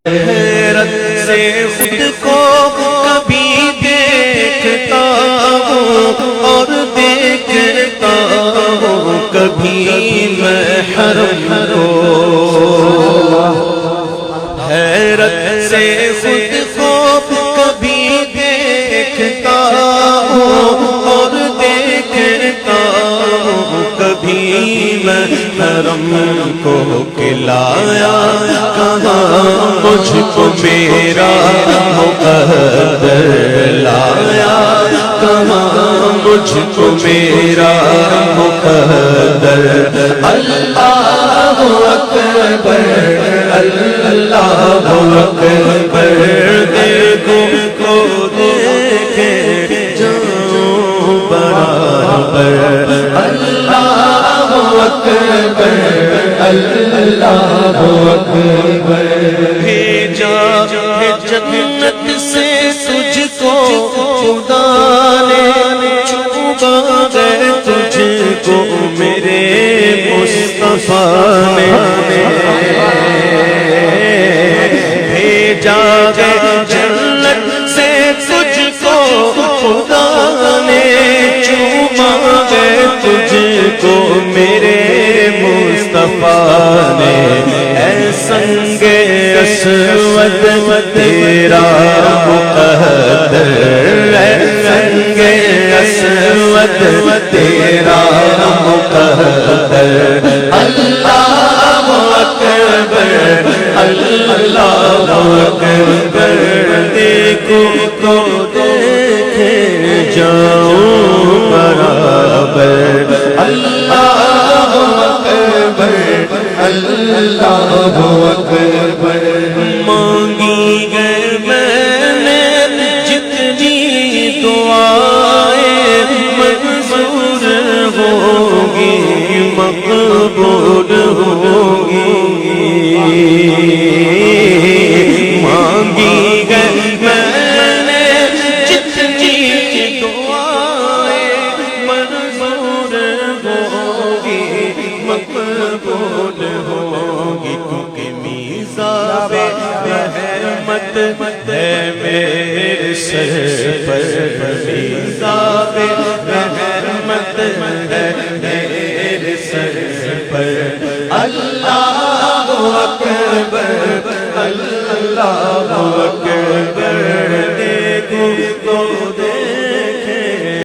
حیرت سے خود کو کبھی دیکھتا ہوں اور دیکھتا ہوں کبھی میں حرم کو، حیرت سے خود کو کبھی دیکھتا ہوں اور دیکھتا ہوں کبھی میں حرم کو، کھلایا کہاں مجھ کو میرا مقدر، لایا کہاں مجھ کو میرا مقدر، اللہ اکبر اللہ اکبر، دیکھو کو دیکھے جاؤں برابر، اللہ اکبر اللہ اکبر، بھیجا ہے جنت سے تجھ کو خدا نے، چھپا گئے تجھ کو میرے مصطفیٰ نے، بھیجا گئے جنت سے تجھ کو خدا نے، چھپا گئے تجھ کو میرے مصطفیٰ نے، اے سنگ اسود تیرا مقدر، اے سنگ اسود تیرا مقدر، اللہ اکبر اللہ اکبر، دیکھو تو دیکھے جاؤں برابر، اللہ اکبر اللہ اکبر، مانگی گئے میں نے جتنی دعائیں منظور ہوگی مقبول ہوگی، مانگی گئے میں نے جتنی دعائیں منظور ہوگی مقبول ہوگی، کیونکہ میزاب رحمت ہے میرے سر پر، میزاب رحمت ہے میرے سر پر، اللہ اکبر اللہ اکبر،